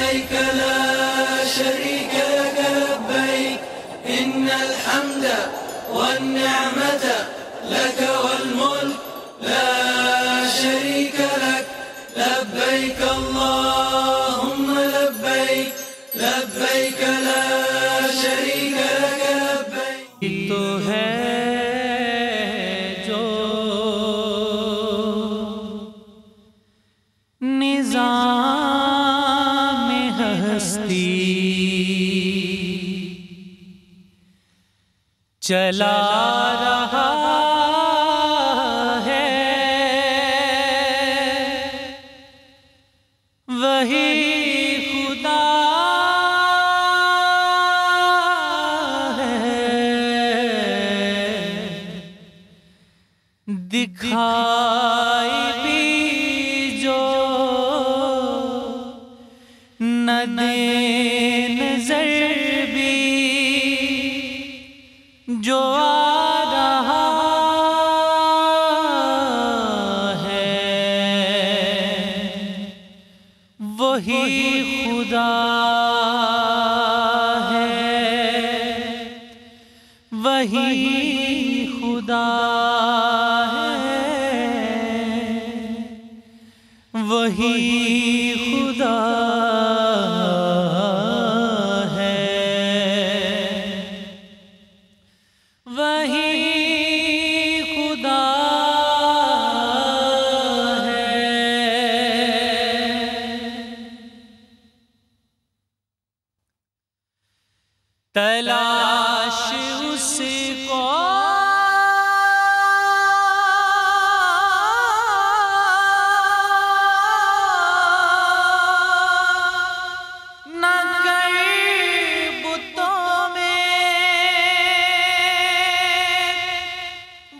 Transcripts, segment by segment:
لبيك لا شريك لك لبيك إن الحمد والنعمة لك والملك لا شريك لك لبيك اللهم لبيك لبيك لا شريك لك لبيك تو ہے جو نظام ہستی چلا رہا ہے وہی خدا ہے دکھائی بھی جو نہ دے نظر بھی جو آ رہا ہے وہی خدا ہے وہی خدا ہے وہی خدا تلاش اس کو نہ کر بتوں میں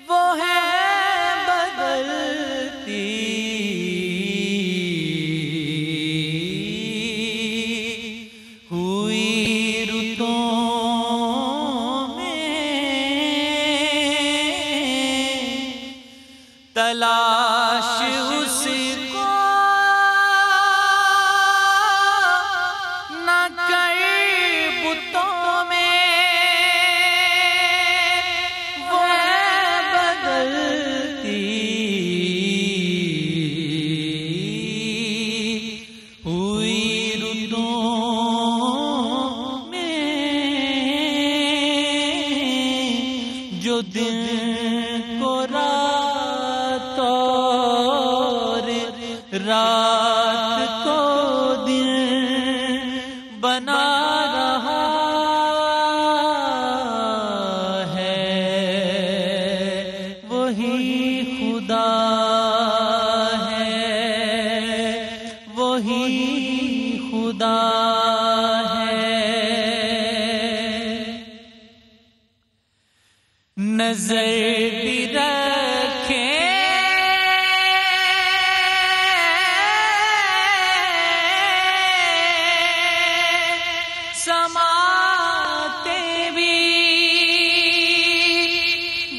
وہ ہے بدلتی ہوئی تلاش اس کو نہ کر بتوں میں وہ ہے بدلتی ہوئی رتوں میں جو دن کو رات کو دن بنا رہا ہے وہی خدا ہے وہی خدا ہے نظر بھی رکھیں سماتے بھی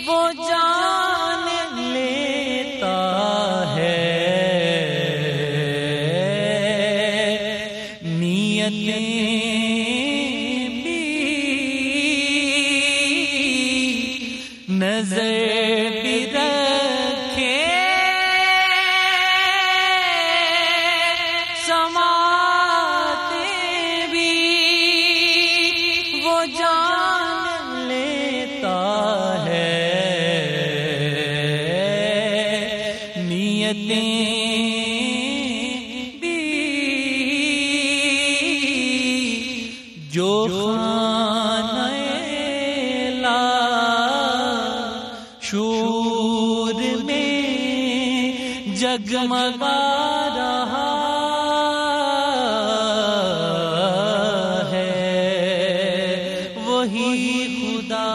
وہ جان لیتا ہے نیتیں بھی نظر بھی رکھے سماتے بھی وہ جان لیتا ہے نیتیں بھی جو خانہ لا شور میں جگمگا رہا وہی خدا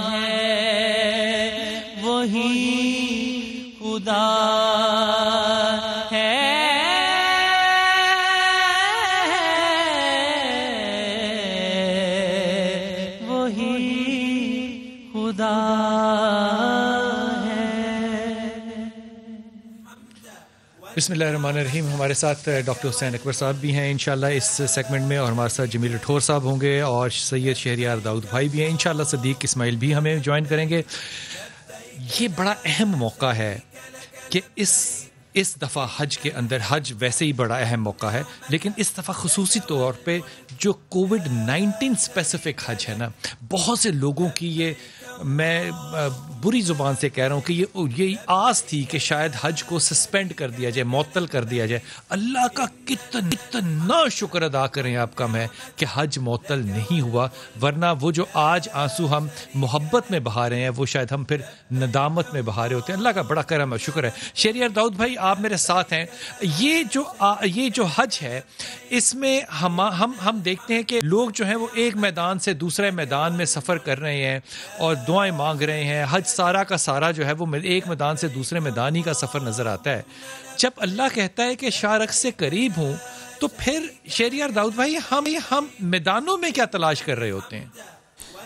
ہے وہی خدا ہے وہی خدا ہے بسم اللہ الرحمن الرحیم. ہمارے ساتھ ڈاکٹر حسین اکبر صاحب بھی ہیں انشاءاللہ اس سیگمنٹ میں, اور ہمارے ساتھ جمیل اٹھور صاحب ہوں گے, اور سید شہریار داؤد بھائی بھی ہیں انشاءاللہ. صدیق اسماعیل بھی ہمیں جوائن کریں گے. یہ بڑا اہم موقع ہے کہ اس دفعہ حج کے اندر, حج ویسے ہی بڑا اہم موقع ہے, لیکن اس دفعہ خصوصی طور پہ جو کووڈ-19 اسپیسیفک حج ہے نا, بہت سے لوگوں کی, یہ میں بری زبان سے کہہ رہا ہوں کہ یہ آس تھی کہ شاید حج کو سسپینڈ کر دیا جائے, معطل کر دیا جائے. اللہ کا کتنا شکر ادا کریں آپ کم ہے کہ حج معطل نہیں ہوا, ورنہ وہ جو آج آنسو ہم محبت میں بہا رہے ہیں وہ شاید ہم پھر ندامت میں بہا رہے ہوتے ہیں. اللہ کا بڑا کرم ہے, شکر ہے. شہریار داؤد بھائی آپ میرے ساتھ ہیں. یہ جو حج ہے اس میں ہم دیکھتے ہیں کہ لوگ جو ہیں وہ ایک میدان سے دوسرے میدان میں سفر کر رہے ہیں اور دعائیں مانگ رہے ہیں. حج سارا کا سارا جو ہے وہ ایک میدان سے دوسرے میدان ہی کا سفر نظر آتا ہے. جب اللہ کہتا ہے کہ شارق سے قریب ہوں, تو پھر شہریار داؤد بھائی ہم میدانوں میں کیا تلاش کر رہے ہوتے ہیں؟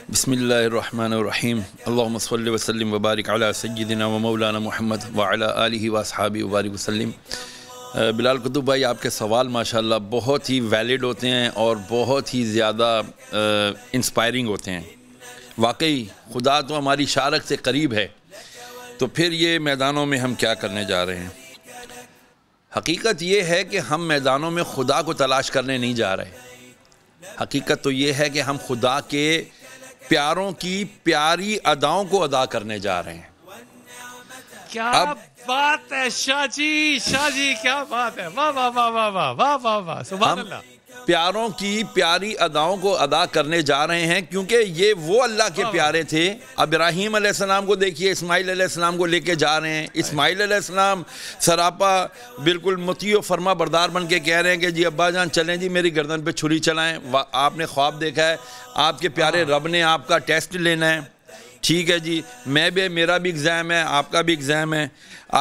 بسم اللہ الرحمن الرحیم. اللہم صلی وسلم وبارک علی سیدنا و مولانا محمد وعلی آلہ واصحابہ وبارک وسلم. بلال قطب بھائی, آپ کے سوال ماشاءاللہ بہت ہی ویلڈ ہوتے ہیں اور بہت ہی زیادہ انسپائرنگ ہوتے ہیں. واقعی خدا تو ہماری شارق سے قریب ہے, تو پھر یہ میدانوں میں ہم کیا کرنے جا رہے ہیں؟ حقیقت یہ ہے کہ ہم میدانوں میں خدا کو تلاش کرنے نہیں جا رہے. حقیقت تو یہ ہے کہ ہم خدا کے پیاروں کی پیاری اداؤں کو ادا کرنے جا رہے ہیں. کیا بات ہے شاہ جی کیا بات ہے, واہ واہ واہ واہ واہ واہ واہ واہ, سبحان اللہ. پیاروں کی پیاری اداؤں کو ادا کرنے جا رہے ہیں, کیونکہ یہ وہ اللہ کے پیارے تھے. اب ابراہیم علیہ السلام کو دیکھیے, اسماعیل علیہ السلام کو لے کے جا رہے ہیں. اسماعیل علیہ السلام سراپا بالکل مطیع و فرما بردار بن کے کہہ رہے ہیں کہ جی ابا جان چلیں جی, میری گردن پہ چھری چلائیں. آپ نے خواب دیکھا ہے, آپ کے پیارے رب نے آپ کا ٹیسٹ لینا ہے. ٹھیک ہے جی, میرا بھی ایگزام ہے, آپ کا بھی ایگزام ہے.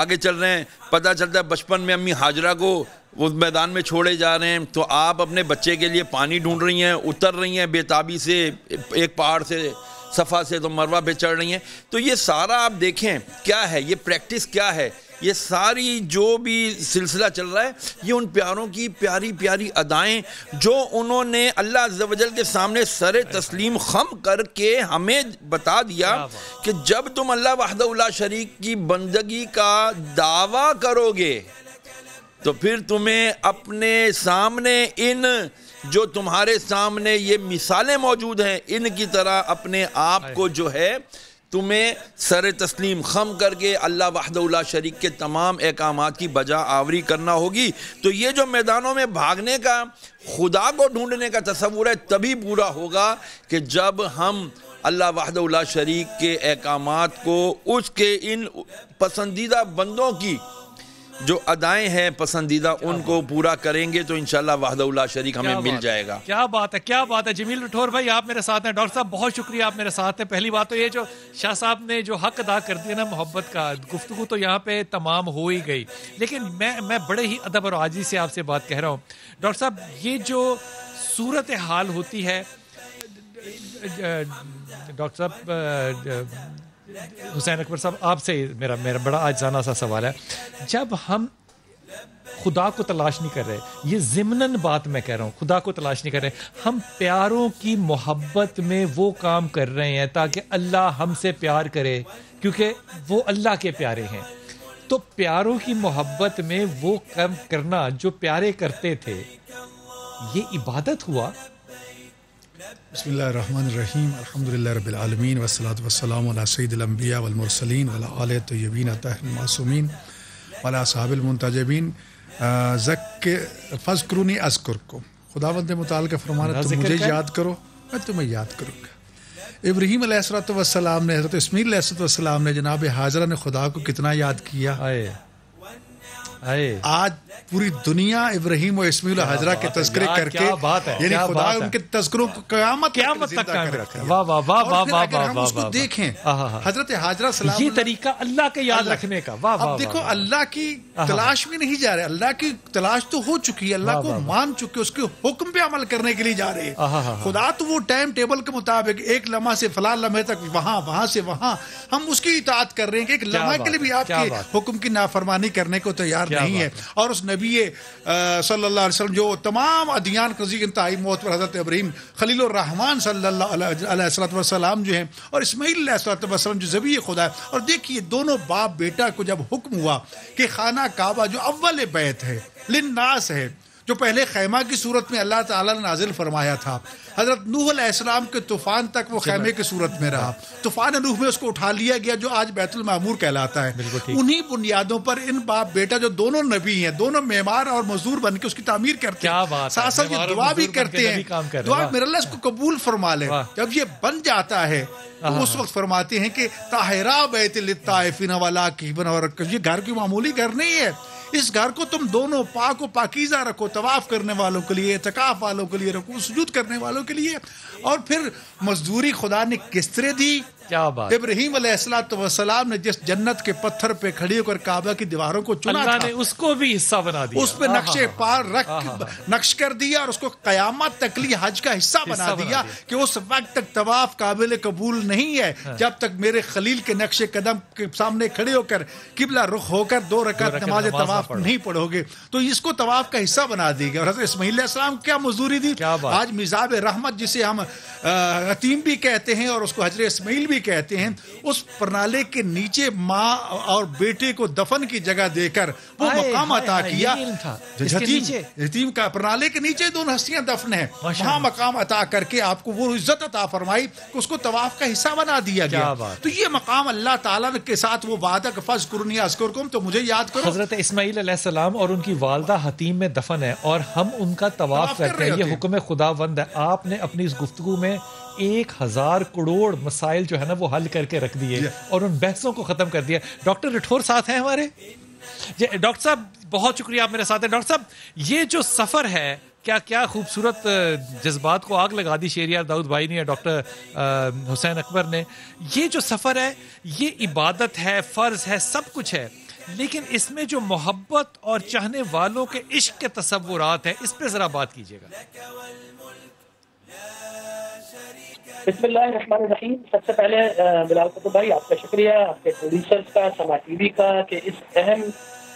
آگے چل رہے ہیں, پتہ چلتا ہے بچپن میں امی ہاجرہ کو اس میدان میں چھوڑے جا رہے ہیں, تو آپ اپنے بچے کے لیے پانی ڈھونڈ رہی ہیں, اتر رہی ہیں بے تابی سے ایک پہاڑ سے, صفا سے تو مروہ پہ چڑھ رہی ہیں. تو یہ سارا آپ دیکھیں کیا ہے, یہ پریکٹس کیا ہے, یہ ساری جو بھی سلسلہ چل رہا ہے یہ ان پیاروں کی پیاری پیاری ادائیں جو انہوں نے اللہ عز و جل کے سامنے سر تسلیم خم کر کے ہمیں بتا دیا کہ جب تم اللہ وحدہ لا شریک کی بندگی کا دعویٰ کرو گے تو پھر تمہیں اپنے سامنے ان جو تمہارے سامنے یہ مثالیں موجود ہیں ان کی طرح اپنے آپ کو جو ہے تمہیں سر تسلیم خم کر کے اللہ وحدہ لا شریک کے تمام احکامات کی بجا آوری کرنا ہوگی. تو یہ جو میدانوں میں بھاگنے کا, خدا کو ڈھونڈنے کا تصور ہے, تبھی پورا ہوگا کہ جب ہم اللہ وحدہ لا شریک کے احکامات کو اس کے ان پسندیدہ بندوں کی جو ادائیں ہیں پسندیدہ ان کو پورا کریں گے تو انشاءاللہ وحدہ لا شریک ہمیں مل جائے گا. کیا بات ہے, کیا بات ہے. جمیل اٹھور بھائی آپ میرے ساتھ ہیں. ڈاکٹر صاحب بہت شکریہ آپ میرے ساتھ ہیں. پہلی بات تو یہ جو شاہ صاحب نے جو حق ادا کر دیا نا محبت کا, گفتگو تو یہاں پہ تمام ہو ہی گئی, لیکن میں بڑے ہی ادب اور عاجزی سے آپ سے بات کہہ رہا ہوں. ڈاکٹر صاحب یہ جو صورت حال ہوتی ہے, ڈاکٹر صاحب حسین اکبر صاحب آپ سے میرا بڑا عاجزانہ سا سوال ہے, جب ہم خدا کو تلاش نہیں کر رہے, یہ ضمناً بات میں کہہ رہا ہوں, خدا کو تلاش نہیں کر رہے, ہم پیاروں کی محبت میں وہ کام کر رہے ہیں تاکہ اللہ ہم سے پیار کرے, کیونکہ وہ اللہ کے پیارے ہیں. تو پیاروں کی محبت میں وہ کام کرنا جو پیارے کرتے تھے, یہ عبادت ہوا. بسم اللہ الرحمن الرحیم. الحمدللہ رب العالمین والصلاة والسلام علی سید الانبیاء والمرسلین وعلی آلہ الطیبین الطاہرین المعصومین وعلی اصحاب المنتجبین. فذکرونی اذکرکم. خداوند متعال کا فرمانا تم مجھے یاد کرو میں تمہیں یاد کروں گا. ابراہیم علیہ السلام نے, حضرت اسماعیل علیہ السلام نے جناب حاجرہ نے خدا کو کتنا یاد کیا. آج پوری دنیا ابراہیم و اسماعیل و حاجرہ کے تذکرے کر کے یعنی خدا ان کے تذکروں کو قیامت تک قائم رکھا. واہ واہ واہ واہ واہ اگر ہم اس کو دیکھیں حضرت حاجرہ سلام یہ طریقہ اللہ کے یاد رکھنے کا, واہ واہ. اب دیکھو اللہ کی تلاش میں نہیں جا رہے, اللہ کی تلاش تو ہو چکی ہے, اللہ کو مان چکے, اس کے حکم پہ عمل کرنے کے لیے جا رہے ہیں. خدا تو وہ ٹائم ٹیبل کے مطابق ایک لمحہ سے فلاں لمحے تک وہاں, وہاں سے وہاں, ہم اس کی اطاعت کر رہے ہیں کہ ایک لمحہ کے لیے بھی آپ کے حکم کی نافرمانی کرنے کو تیار نہیں ہے. اور اس نبی صلی اللہ علیہ وسلم جو تمام ادیان قضی انتہائی موت پر حضرت ابراہیم خلیل الرحمن صلی اللہ علیہ وسلم جو ہیں, اور اسماعیل علیہ السلام جو ذبیح خدا ہے. اور دیکھیے دونوں باپ بیٹا کو جب حکم ہوا کہ خانہ کعبہ جو اول بیت ہے للناس ہے, جو پہلے خیمہ کی صورت میں اللہ تعالیٰ نے نازل فرمایا تھا, حضرت نوح علیہ السلام کے طوفان تک وہ خیمے کی صورت میں رہا, طوفان نوح میں اس کو اٹھا لیا گیا جو آج بیت المعمور کہلاتا ہے. انہی بنیادوں پر ان باپ بیٹا جو دونوں نبی ہیں, دونوں معمار اور مزدور بن کے اس کی تعمیر کرتے ہیں, ساتھ ساتھ یہ دعا بھی کرتے ہیں, دعا میرے اللہ اس کو قبول فرما لے. جب یہ بن جاتا ہے تو اس وقت فرماتے ہیں کہ طاہرہ بیت للطائفین والعاکفین, اور یہ گھر کوئی معمولی گھر نہیں ہے, اس گھر کو تم دونوں پاک و پاکیزہ رکھو, طواف کرنے والوں کے لیے, اعتکاف والوں کے لیے رکھو, سجود کرنے والوں کے لیے. اور پھر مزدوری خدا نے کس طرح دی. کیا بات, ابراہیم علیہ السلام نے جس جنت کے پتھر پہ کھڑی ہو کر کعبہ کی دیواروں کو چنا اللہ نے اس کو بھی حصہ بنا دیا, اس پہ نقشے پار نقش کر دیا, اور اس کو قیامت تک لیے حج کا حصہ بنا دیا کہ اس وقت تک طواف قابل قبول نہیں ہے جب تک میرے خلیل کے نقش قدم کے سامنے کھڑے ہو کر قبلہ رخ ہو کر 2 رکعت نماز طواف نہیں پڑھو گے. تو اس کو طواف کا حصہ بنا دی گیا. اور حضرت اسماعیل علیہ السلام کیا مزدوری دی. آج میزاب رحمت جسے ہم عتیم بھی کہتے ہیں اور اس کو حجر اسماعیل بھی کہتے ہیں, اس پرنالے کے نیچے ماں اور بیٹے کو دفن کی جگہ دے کر وہ مقام عطا کیا. یتیم کا پرنالے کے نیچے دونوں ہستیاں دفن ہیں, وہاں مقام عطا کر کے آپ کو وہ عزت عطا فرمائی کہ اس کو طواف کا حصہ بنا دیا گیا. تو یہ مقام اللہ تعالیٰ کے ساتھ وہ وعدہ کہ فاذکرونی اذکرکم, تو مجھے یاد کرو. حضرت اسماعیل علیہ السلام اور ان کی والدہ حتیم میں دفن ہے اور ہم ان کا طواف کرتے ہیں, یہ حکم خداوند ہے. آپ نے اپنی اس گفتگو میں 1000 کروڑ مسائل جو ہے نا وہ حل کر کے رکھ دیے اور ان بحثوں کو ختم کر دیا. ڈاکٹر رٹھور ساتھ ہیں ہمارے. ڈاکٹر صاحب بہت شکریہ, آپ میرے ساتھ ہیں. ڈاکٹر صاحب یہ جو سفر ہے, کیا خوبصورت جذبات کو آگ لگا دی شہریار داؤد بھائی نے, ڈاکٹر حسین اکبر نے. یہ جو سفر ہے یہ عبادت ہے, فرض ہے, سب کچھ ہے, لیکن اس میں جو محبت اور چاہنے والوں کے عشق کے تصورات ہیں, اس پہ ذرا بات کیجیے گا. بسم اللہ الرحمن الرحیم. سب سے پہلے بلال قطب بھائی آپ کا شکریہ, آپ کے پروڈیوسرز کا, سما ٹی وی کا, کہ اس اہم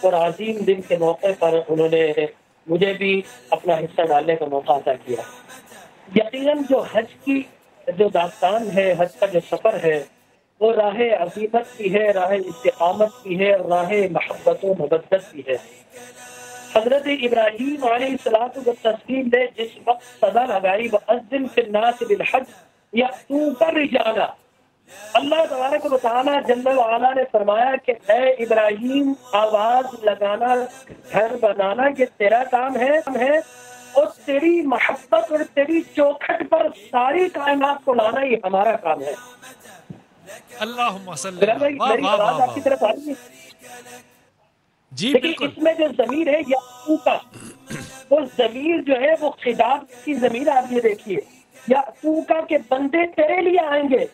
اور عظیم دن کے موقع پر انہوں نے مجھے بھی اپنا حصہ ڈالنے کا موقع عطا کیا. یقیناً جو حج کی جو داستان ہے, حج کا جو سفر ہے, وہ راہ عظیمت کی ہے, راہ استقامت کی ہے, اور راہ محبت و مودت کی ہے. حضرت ابراہیم علیہ السلام نے جس وقت صدا لگائی وَأَذِّن فِي النَّاسِ بِالْحَجِّ یأتوک رجالا, اللہ تبارک و تعالیٰ جل وعلا نے فرمایا کہ اے ابراہیم آواز لگانا, گھر بنانا یہ تیرا کام ہے, اور تیری محبت اور تیری چوکھٹ پر ساری کائنات کو لانا یہ ہمارا کام ہے. اللہم صلی اللہ آپ کی طرف آ رہی ہے جی لیکن اس میں جو ضمیر ہے یأتوک, وہ ضمیر جو ہے وہ خطاب کی ضمیر. آپ یہ دیکھیے یأتوک کے بندے تیرے لیے آئیں گے.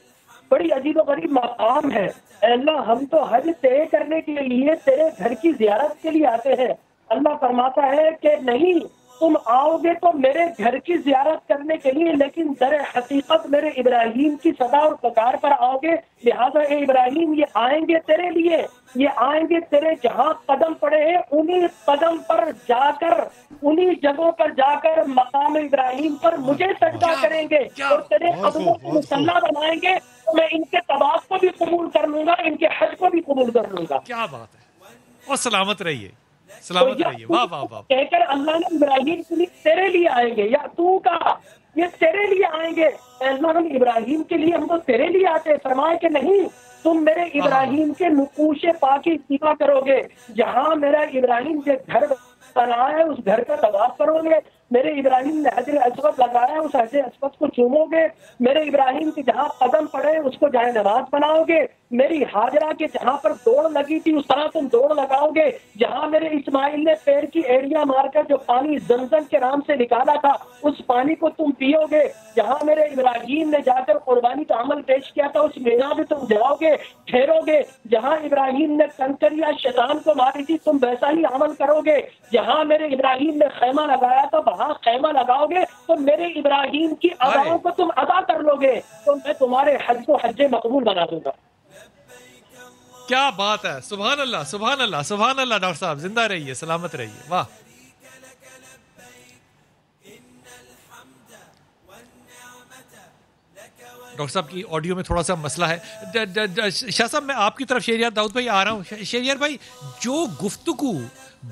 بڑی عجیب و غریب مقام ہے. اے اللہ ہم تو حج طے کرنے کے لیے تیرے گھر کی زیارت کے لیے آتے ہیں. اللہ فرماتا ہے کہ نہیں, تم آؤ گے تو میرے گھر کی زیارت کرنے کے لیے, لیکن در حقیقت میرے ابراہیم کی صدا اور پکار پر آؤ گے. لہٰذا اے ابراہیم یہ آئیں گے تیرے لیے, یہ آئیں گے تیرے جہاں قدم پڑے ہیں انہی قدم پر جا کر, انہی جگہوں پر جا کر مقام ابراہیم پر مجھے سجدہ کریں گے اور تیرے قدموں کو مصلی بنائیں گے. تو میں ان کے طواف کو بھی قبول کر لوں گا, ان کے حج کو بھی قبول کر لوں گا. کیا بات ہے, اور سلامت رہیے, سلامت رہیے. واہ واہ واہ. کہہ کر اللہ نے ابراہیم کے لیے تیرے لیے آئیں گے, یا تو کا یہ تیرے لیے آئیں گے. اللہ ہم ابراہیم کے لیے, ہم تو تیرے لیے آتے. فرمائے کہ نہیں, تم میرے ابراہیم کے نقوش پاکی اتباع کرو گے. جہاں میرا ابراہیم جو گھر بنا ہے اس گھر کا طواف کرو گے, میرے ابراہیم نے حجر اسود لگایا، اس حجر اسود کو چومو گے، میرے ابراہیم کی جہاں قدم پڑے اس کو جائے نماز بناؤ گے، میری ہاجرہ کے جہاں پر دوڑ لگی تھی اس طرح تم دوڑ لگاؤ گے، جہاں میرے اسماعیل نے پیر کی ایڑیاں مار کر جو پانی زمزم کے نام سے نکالا تھا اس پانی کو تم پیو گے، جہاں میرے ابراہیم نے جا کر قربانی کا عمل پیش کیا تھا اس مینا میں تم جاؤ گے، ٹھہرو گے، جہاں ابراہیم نے کنکریاں شیطان کو ماری تھی تم ویسا ہی عمل کرو گے، جہاں میرے ابراہیم نے خیمہ لگایا تھا وہاں خیمہ لگاؤ گے، تو میرے ابراہیم کی اداؤں کو تم ادا کر لو گے تو میں تمہارے حج کو حج مقبول بنا دوں گا۔ کیا بات ہے، سبحان اللہ سبحان اللہ سبحان اللہ۔ ڈاکٹر صاحب زندہ رہیے، سلامت رہیے، واہ۔ ڈاکٹر صاحب کی آڈیو میں تھوڑا سا مسئلہ ہے۔ شاہ صاحب میں آپ کی طرف شہریار داؤد بھائی آ رہا ہوں۔ شہریار بھائی، جو گفتگو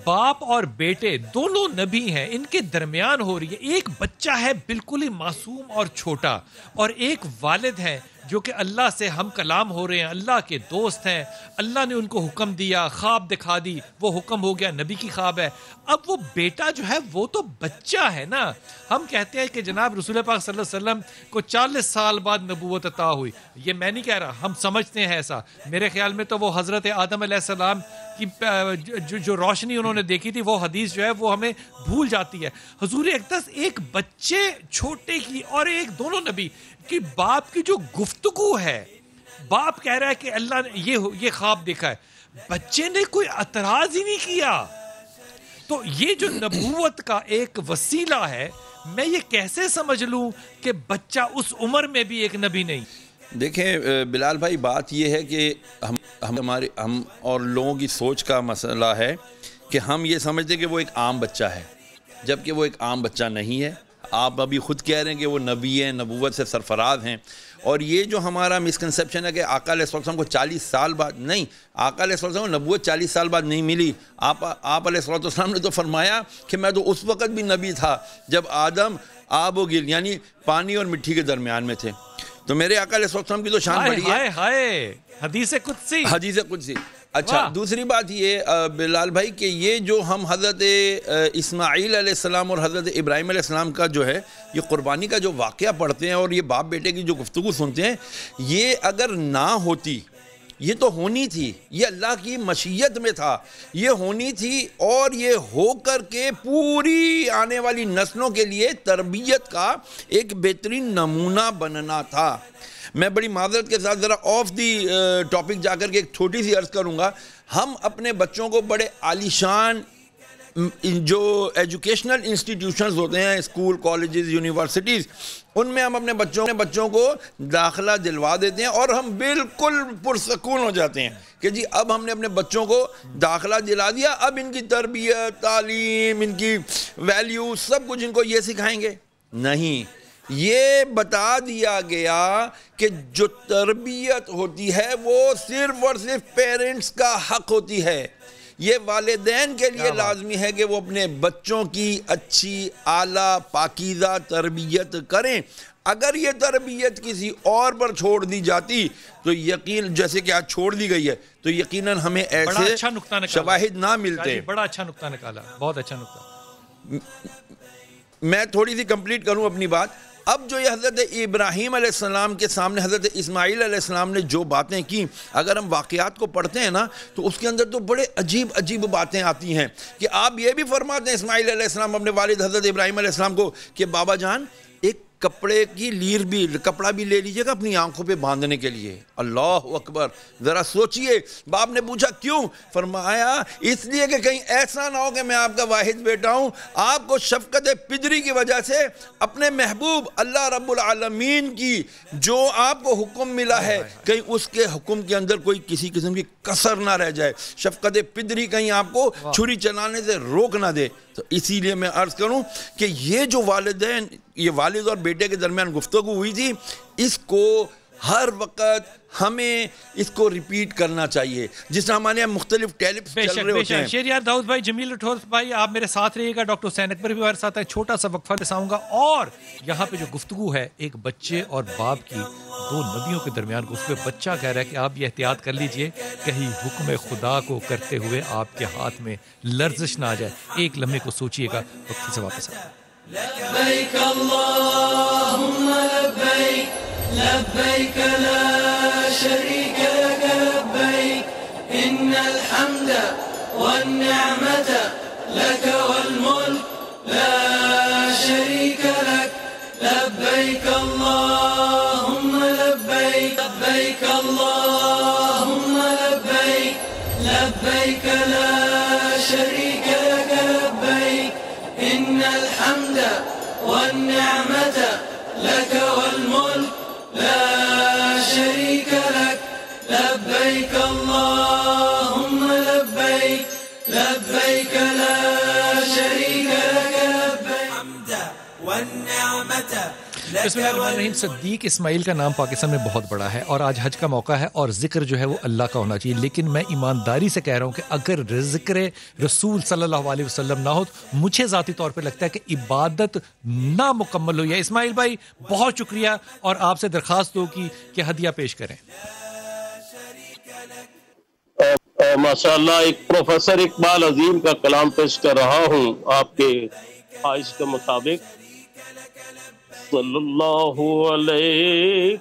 باپ اور بیٹے دونوں نبی ہیں ان کے درمیان ہو رہی ہے، ایک بچہ ہے بالکل ہی معصوم اور چھوٹا، اور ایک والد ہے جو کہ اللہ سے ہم کلام ہو رہے ہیں، اللہ کے دوست ہیں، اللہ نے ان کو حکم دیا، خواب دکھا دی، وہ حکم ہو گیا، نبی کی خواب ہے۔ اب وہ بیٹا جو ہے وہ تو بچہ ہے نا۔ ہم کہتے ہیں کہ جناب رسول پاک صلی اللہ علیہ وسلم کو 40 سال بعد نبوت عطا ہوئی، یہ میں نہیں کہہ رہا، ہم سمجھتے ہیں ایسا۔ میرے خیال میں تو وہ حضرت آدم علیہ السلام کی جو روشنی انہوں نے دیکھی تھی وہ حدیث جو ہے وہ ہمیں بھول جاتی ہے۔ حضور اقدس ایک بچے چھوٹے کی اور ایک دونوں نبی کہ باپ کی جو گفتگو ہے، باپ کہہ رہا ہے کہ اللہ نے یہ خواب دیکھا ہے، بچے نے کوئی اعتراض ہی نہیں کیا۔ تو یہ جو نبوت کا ایک وسیلہ ہے، میں یہ کیسے سمجھ لوں کہ بچہ اس عمر میں بھی ایک نبی نہیں؟ دیکھیں بلال بھائی، بات یہ ہے کہ ہم اور لوگوں کی سوچ کا مسئلہ ہے کہ ہم یہ سمجھتے کہ وہ ایک عام بچہ ہے، جبکہ وہ ایک عام بچہ نہیں ہے۔ آپ ابھی خود کہہ رہے ہیں کہ وہ نبی ہیں، نبوت سے سرفراز ہیں، اور یہ جو ہمارا مسکنسیپشن ہے کہ آقا علیہ السلام کو 40 سال بعد، نہیں، آقا علیہ السلام کو نبوت 40 سال بعد نہیں ملی۔ آپ علیہ السلام نے تو فرمایا کہ میں تو اس وقت بھی نبی تھا جب آدم آب و گل یعنی پانی اور مٹی کے درمیان میں تھے۔ تو میرے آقا علیہ السلام کی تو شان بڑی ہے، حدیث قدسی، حدیث قدسی۔ اچھا، دوسری بات یہ بلال بھائی کہ یہ جو ہم حضرت اسماعیل علیہ السلام اور حضرت ابراہیم علیہ السلام کا جو ہے یہ قربانی کا جو واقعہ پڑھتے ہیں اور یہ باپ بیٹے کی جو گفتگو سنتے ہیں، یہ اگر نہ ہوتی، یہ تو ہونی تھی، یہ اللہ کی مشیت میں تھا، یہ ہونی تھی، اور یہ ہو کر کے پوری آنے والی نسلوں کے لیے تربیت کا ایک بہترین نمونہ بننا تھا۔ میں بڑی معذرت کے ساتھ ذرا آف دی ٹاپک جا کر کے ایک چھوٹی سی عرض کروں گا۔ ہم اپنے بچوں کو بڑے عالیشان جو ایجوکیشنل انسٹیٹیوشنز ہوتے ہیں، اسکول، کالجز، یونیورسٹیز، ان میں ہم اپنے بچوں کو داخلہ دلوا دیتے ہیں اور ہم بالکل پرسکون ہو جاتے ہیں کہ جی اب ہم نے اپنے بچوں کو داخلہ دلا دیا، اب ان کی تربیت، تعلیم، ان کی ویلیو، سب کچھ ان کو یہ سکھائیں گے۔ نہیں، یہ بتا دیا گیا کہ جو تربیت ہوتی ہے وہ صرف اور صرف پیرنٹس کا حق ہوتی ہے۔ یہ والدین کے لیے لازمی ہے کہ وہ اپنے بچوں کی اچھی، اعلیٰ، پاکیزہ تربیت کریں۔ اگر یہ تربیت کسی اور پر چھوڑ دی جاتی تو یقین، جیسے کہ آج چھوڑ دی گئی ہے، تو یقیناً ہمیں ایسے شواہد نہ ملتے۔ بڑا اچھا نقطہ نکالا، بہت اچھا نقطہ۔ میں تھوڑی سی کمپلیٹ کروں اپنی بات۔ اب جو یہ حضرت ابراہیم علیہ السلام کے سامنے حضرت اسماعیل علیہ السلام نے جو باتیں کی، اگر ہم واقعات کو پڑھتے ہیں نا تو اس کے اندر تو بڑے عجیب باتیں آتی ہیں کہ آپ یہ بھی فرماتے ہیں اسماعیل علیہ السلام اپنے والد حضرت ابراہیم علیہ السلام کو کہ بابا جان ایک کپڑے کی لیر بھی، کپڑا بھی لے لیجئے گا اپنی آنکھوں پہ باندھنے کے لیے۔ اللہ اکبر، ذرا سوچئے۔ باپ نے پوچھا کیوں؟ فرمایا اس لیے کہ کہیں ایسا نہ ہو کہ میں آپ کا واحد بیٹا ہوں، آپ کو شفقت پدری کی وجہ سے اپنے محبوب اللہ رب العالمین کی جو آپ کو حکم ملا ہے، کہیں اس کے حکم کے اندر کوئی کسی قسم کی کسر نہ رہ جائے، شفقت پدری کہیں آپ کو چھری چلانے سے روک نہ دے۔ تو اسی لیے میں عرض کروں کہ یہ جو والدین، یہ والد اور بیٹے کے درمیان گفتگو ہوئی تھی، اس کو ہر وقت ہمیں اس کو ریپیٹ کرنا چاہیے، جس طرح ہمارے یہاں مختلف ٹیلپس چل رہے ہوتے ہیں۔ شہریار داؤد بھائی، جمیل رٹھور بھائی، آپ میرے ساتھ رہیے گا، ڈاکٹر حسین اکبر بھی ہمارے ساتھ ہے۔ چھوٹا سا وقفہ لساؤں گا، اور یہاں پہ جو گفتگو ہے ایک بچے اور باپ کی، دو نبیوں کے درمیان، اس پہ بچہ کہہ رہا ہے کہ آپ یہ احتیاط کر لیجئے کہیں حکم خدا کو کرتے ہوئے آپ کے ہاتھ میں لرزش نہ آ جائے۔ ایک لمحے کو سوچئے گا، وقت سے واپس آئے۔ لبيك اللهم لبيك لبيك لا شريك لك لبيك إن الحمد والنعمة لك والملك لا شريك لك لبيك اللهم لبيك لبيك اللهم لبيك لبيك لا شريك لك لبيك إن الحمد والنعمة لك والملك لا شريك لك لبيك اللهم لبيك لبيك لا شريك لك لبيك الحمد والنعمة بسم اللہ الرحمن الرحیم. صدیق اسماعیل کا نام پاکستان میں بہت بڑا ہے اور آج حج کا موقع ہے اور ذکر جو ہے وہ اللہ کا ہونا چاہیے, لیکن میں ایمانداری سے کہہ رہا ہوں کہ اگر ذکر رسول صلی اللہ علیہ وسلم نہ ہو, مجھے ذاتی طور پہ لگتا ہے کہ عبادت نامکمل ہوئی ہے. اسماعیل بھائی بہت شکریہ, اور آپ سے درخواست ہو کہ ہدیہ پیش کریں. ماشاء اللہ, ایک پروفیسر اقبال عظیم کا کلام پیش کر رہا ہوں آپ کے خواہش کے مطابق. صلی اللہ علیہ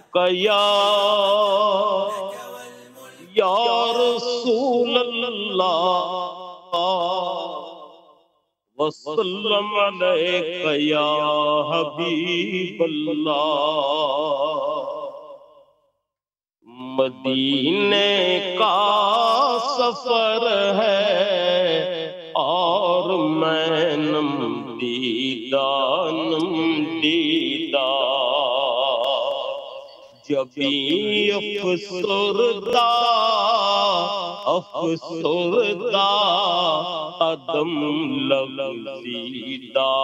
یا رسول اللہ وسلم علیہ یا حبیب اللہ. مدینے کا سفر ہے اور میں نم دیدہ جبی افسردہ قدم لغزیدہ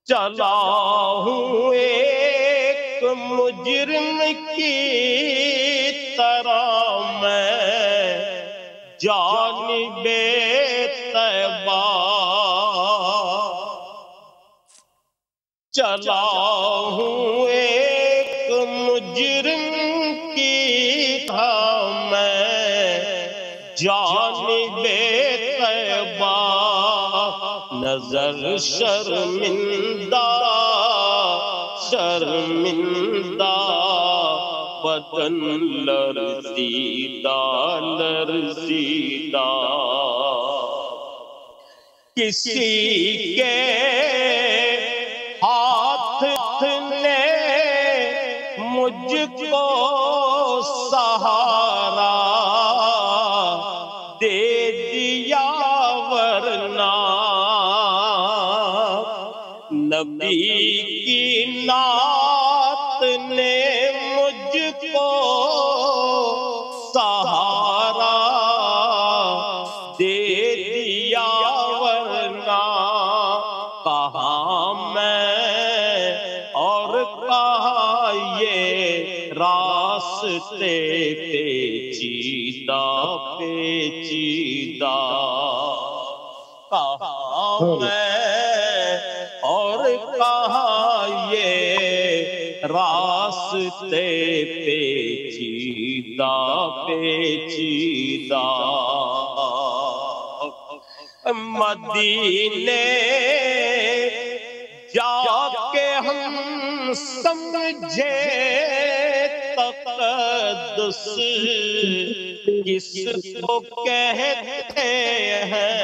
چلا ہوں ایک مجرم کی طرح میں جانب طیبہ, چلا ہوں ایک مجرم کی طرح میں جانب طیبہ. نظر شرمندہ شرمندہ بدن لرزیدہ لرزیدہ. کسی کے ہاتھ نے مجھ کو سہارا دے دیا, ورنہ نبی کی نعت نے مجھ کو سہارا دے دیا, ورنہ کہاں میں اور کہاں یہ راستے پیچیدہ پیچیدہ. کہاں میں اور کہاں یہ راستے پیچیدہ پیچیدہ. مدینے جا کے ہم سمجھے تقدس کس کو کہتے ہیں.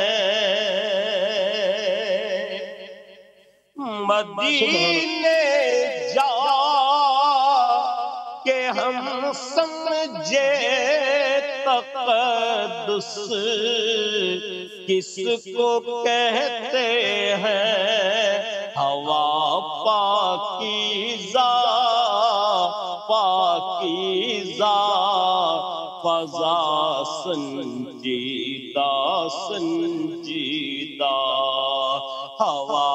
مدینے جا کے ہم سمجھے تقدس کس کو کہتے ہیں. ہوا پاکیزہ پاکیزہ فضا سنجیدہ سنجیدہ. ہوا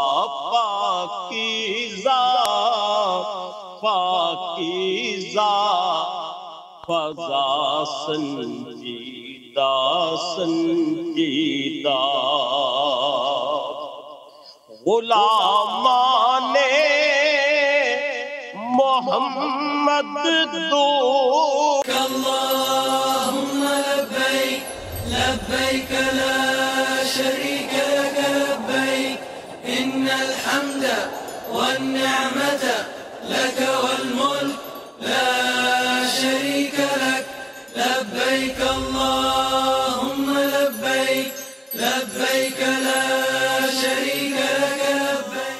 پاکیزہ پاکیزہ فضا سنجیدہ سنجیدہ. غلامان محمد اللهم لبيك لبيك لا النعمة لك والملك لا شريك لك لبيك اللهم لبيك لبيك لا شريك لك لبيك.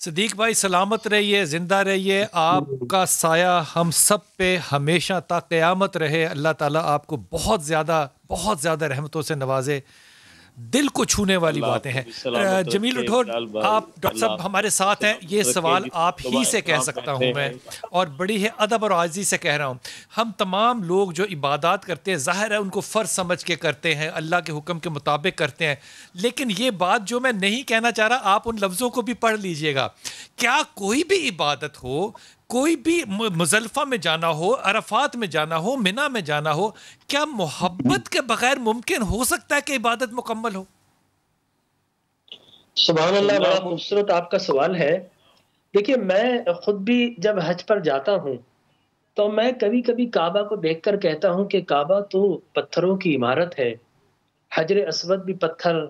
صدیق بھائی سلامت رہیے، زندہ رہیے، آپ کا سایہ ہم سب پہ ہمیشہ تا قیامت رہے. اللہ تعالیٰ آپ کو بہت زیادہ رحمتوں سے نوازے. دل کو چھونے والی باتیں ہیں. جمیل اٹھور، آپ ڈاکٹر صاحب ہمارے ساتھ ہیں. یہ سوال آپ ہی سے کہہ سکتا ہوں میں، اور بڑی ہے ادب اور عاجزی سے کہہ رہا ہوں. ہم تمام لوگ جو عبادات کرتے ہیں، ظاہر ہے ان کو فرض سمجھ کے کرتے ہیں، اللہ کے حکم کے مطابق کرتے ہیں، لیکن یہ بات جو میں نہیں کہنا چاہ رہا، آپ ان لفظوں کو بھی پڑھ لیجئے گا. کیا کوئی بھی عبادت ہو، کوئی بھی مزدلفہ میں جانا ہو، عرفات میں جانا ہو، منی میں جانا ہو، کیا محبت کے بغیر ممکن ہو سکتا ہے کہ عبادت مکمل ہو؟ سبحان اللہ، بڑا خوبصورت آپ کا سوال ہے. دیکھیے، میں خود بھی جب حج پر جاتا ہوں تو میں کبھی کبھی کعبہ کو دیکھ کر کہتا ہوں کہ کعبہ تو پتھروں کی عمارت ہے. حجر اسود بھی پتھر،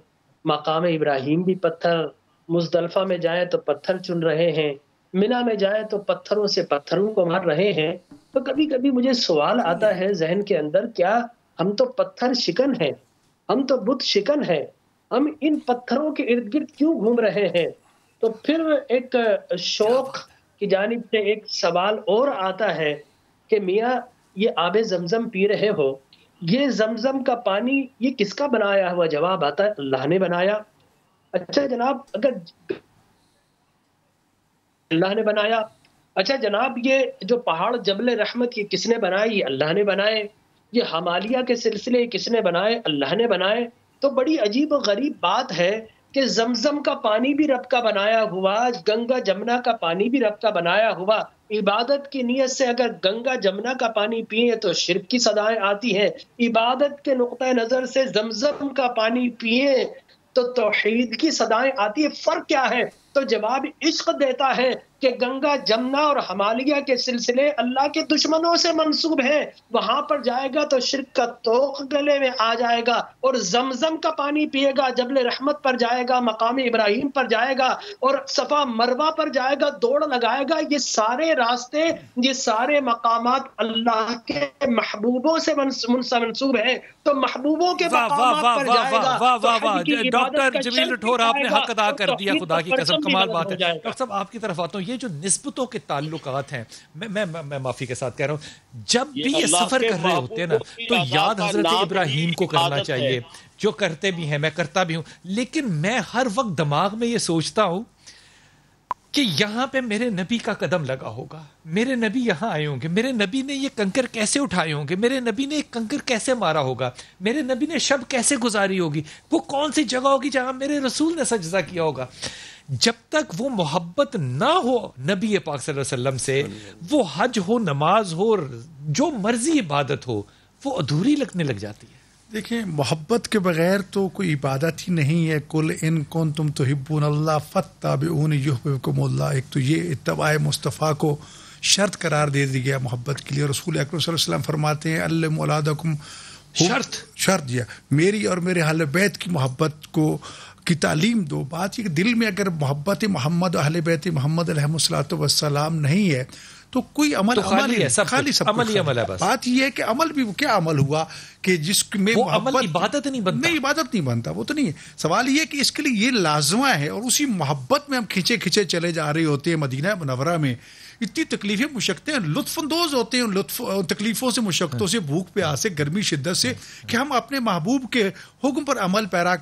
مقام ابراہیم بھی پتھر، مزدلفہ میں جائیں تو پتھر چن رہے ہیں، منی میں جائیں تو پتھروں سے پتھروں کو مار رہے ہیں. تو کبھی کبھی مجھے سوال آتا ہے ذہن کے اندر، کیا ہم تو پتھر شکن ہیں، ہم تو بت شکن ہیں، ہم ان پتھروں کے ارد گرد کیوں گھوم رہے ہیں؟ تو پھر ایک شوق کی جانب سے ایک سوال اور آتا ہے کہ میاں، یہ آب زمزم پی رہے ہو، یہ زمزم کا پانی یہ کس کا بنایا ہوا؟ جواب آتا ہے اللہ نے بنایا. اچھا جناب، اگر اللہ نے بنایا، اچھا جناب، یہ جو پہاڑ جبل رحمت یہ کس نے بنائے؟ یہ اللہ نے بنائے. یہ ہمالیہ کے سلسلے کس نے بنائے؟ اللہ نے بنائے. تو بڑی عجیب و غریب بات ہے کہ زمزم کا پانی بھی رب کا بنایا ہوا، گنگا جمنا کا پانی بھی رب کا بنایا ہوا. عبادت کی نیت سے اگر گنگا جمنا کا پانی پیئیں تو شرک کی صدائیں آتی ہیں، عبادت کے نقطہ نظر سے زمزم کا پانی پیئیں تو توحید کی صدائیں آتی ہے. فرق کیا ہے؟ تو جواب عشق دیتا ہے کہ گنگا جمنا اور ہمالیہ کے سلسلے اللہ کے دشمنوں سے منسوب ہیں، وہاں پر جائے گا تو شرک کا توق گلے میں آ جائے گا. اور زمزم کا پانی پیے گا، جبل رحمت پر جائے گا، مقام ابراہیم پر جائے گا، اور صفا مروہ پر جائے گا، دوڑ لگائے گا. یہ سارے راستے، یہ سارے مقامات اللہ کے محبوبوں سے منسوب ہیں. تو محبوبوں کے مقامات پر جائے گا. ڈاکٹر جمیل اٹھور، آپ نے حق ادا کر دیا، خدا کی قسم کمال بات ہے. ڈاکٹر صاحب آپ کی طرف آتا ہوں. یہ جو نسبتوں کے تعلقات ہیں، میں معافی کے ساتھ کہہ رہا ہوں، جب بھی یہ سفر کر رہے ہوتے ہیں نا تو یاد حضرت ابراہیم کو کرنا چاہیے، جو کرتے بھی ہیں، میں کرتا بھی ہوں. لیکن میں ہر وقت دماغ میں یہ سوچتا ہوں کہ یہاں پہ میرے نبی کا قدم لگا ہوگا، میرے نبی یہاں آئے ہوں گے، میرے نبی نے یہ کنکر کیسے اٹھائے ہوں گے، میرے نبی نے ایک کنکر کیسے مارا ہوگا، میرے نبی نے شب کیسے گزاری ہوگی، وہ کون سی جگہ ہوگی جہاں میرے رسول نے سجدہ کیا ہوگا. جب تک وہ محبت نہ ہو نبی پاک صلی اللہ علیہ وسلم سے، وہ حج ہو، نماز ہو، جو مرضی عبادت ہو، وہ ادھوری لگنے لگ جاتی ہے. دیکھیں، محبت کے بغیر تو کوئی عبادت ہی نہیں ہے. کل ان کنتم تحبون اللہ فاتبعونی یحببکم اللہ. ایک تو یہ اتباع مصطفیٰ کو شرط قرار دے دی گیا محبت کے لیے. رسول اکرم صلی اللہ علیہ وسلم فرماتے ہیں علموا اولادکم، شرط دیا میری اور میرے اہل بیت کی محبت کو کی تعلیم دو. بات یہ کہ دل میں اگر محبت محمد و اہل بیت محمد علیہ الصلوۃ والسلام نہیں ہے تو کوئی عمل تو خالی ہے، خالی سب عمل ہی عمل ہے. بس بات یہ ہے کہ عمل بھی کیا عمل ہوا کہ جس میں وہ عمل عبادت نہیں بنتا. نہیں، عبادت نہیں بنتا، وہ تو نہیں ہے. سوال یہ کہ اس کے لیے یہ لازمہ ہے، اور اسی محبت میں ہم کھینچے چلے جا رہے ہوتے ہیں. مدینہ منورہ میں اتنی تکلیفیں مشقتیں، لطف اندوز ہوتے ہیں ان تکلیفوں سے، مشقتوں سے، بھوک پیاس سے، گرمی شدت سے، کہ ہم اپنے محبوب کے حکم پر عمل پیرا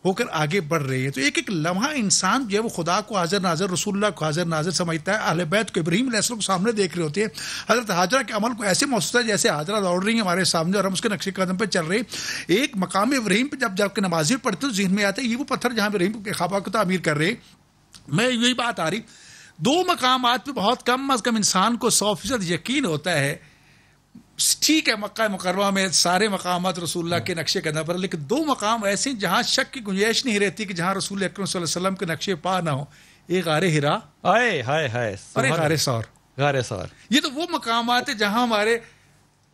ہو کر آگے بڑھ رہے ہیں. تو ایک ایک لمحہ انسان جو ہے وہ خدا کو حاضر ناظر، رسول اللہ کو حاضر ناظر سمجھتا ہے. اہل بیت کو، ابراہیم علیہ السلام کو سامنے دیکھ رہے ہوتے ہیں. حضرت ہاجرہ کے عمل کو ایسے محسوس ہے جیسے ہاجرہ دوڑ رہی ہیں ہمارے سامنے اور ہم اس کے نقش قدم پہ چل رہے ہیں. ایک مقام ابراہیم پہ جب کہ نمازی پڑھتے ہیں تو ذہن میں آتا ہے یہ وہ پتھر جہاں ابراہیم کے خابہ کو تعمیر کر رہے ہیں. میں یہی بات آ رہی، دو مقامات پہ بہت کم از کم انسان کو 100% یقین ہوتا ہے. ٹھیک ہے، مکہ مکرمہ میں سارے مقامات رسول اللہ کے نقشے قدم پر، لیکن دو مقام ایسے ہیں جہاں شک کی گنجائش نہیں رہتی کہ جہاں رسول اکرم صلی اللہ علیہ وسلم کے نقشے پا نہ ہو. ایک غار ہرا اور ایک غار ثور. غار ثور، یہ تو وہ مقامات ہیں جہاں ہمارے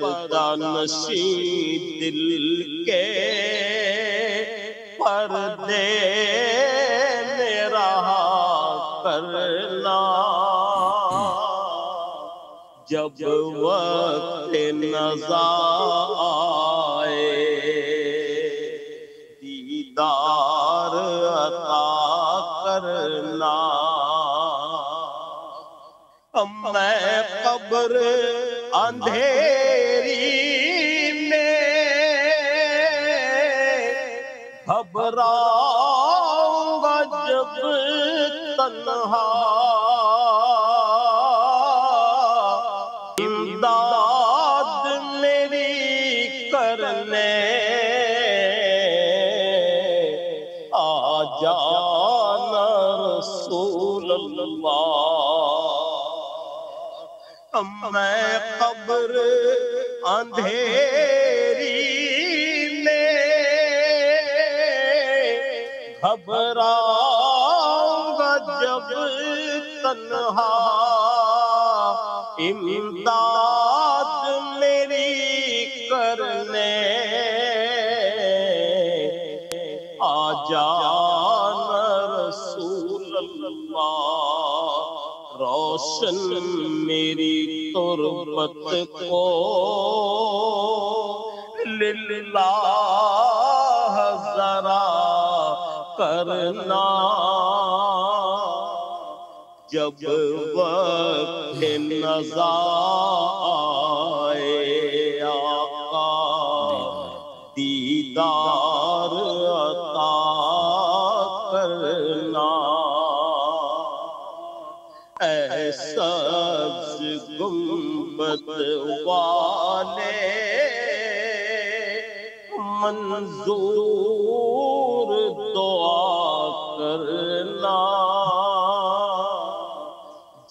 پردہ نشین دل کے پردے میں رہا کرنا، جب وقت نزا آئے دیدار عطا کرنا۔ میں قبر اندھیری میں گھبراؤں گا جب تنہا، امداد میری کرنے آ جانا رسول اللہ۔ میں قبر اندھیری میں گھبراؤں گا جب تنہا، امداد میری کرنے آ جانا رسول اللہ۔ روشن میری تربت کو للہ ذرا کرنا، جب وقت نزا آئے آقا دیدار عطا کرنا۔ اے سبز گنبد والے منظور دعا کرنا،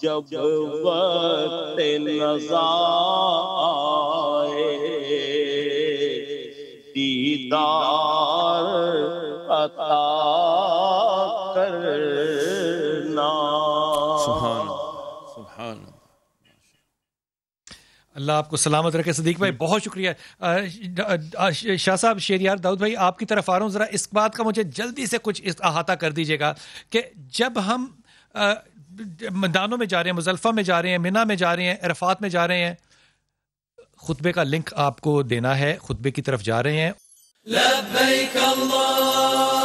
جب وقت نزا آئے دیدار عطا کرنا۔ اللہ آپ کو سلامت رکھے صدیق بھائی، بہت شکریہ۔ شاہ صاحب، شہریار داؤد بھائی، آپ کی طرف آ رہا ہوں، ذرا اس بات کا مجھے جلدی سے کچھ احاطہ کر دیجیے گا کہ جب ہم میدانوں میں جا رہے ہیں، مزدلفہ میں جا رہے ہیں، منی میں جا رہے ہیں، عرفات میں جا رہے ہیں، خطبے کا لنک آپ کو دینا ہے، خطبے کی طرف جا رہے ہیں۔ لبیک اللہ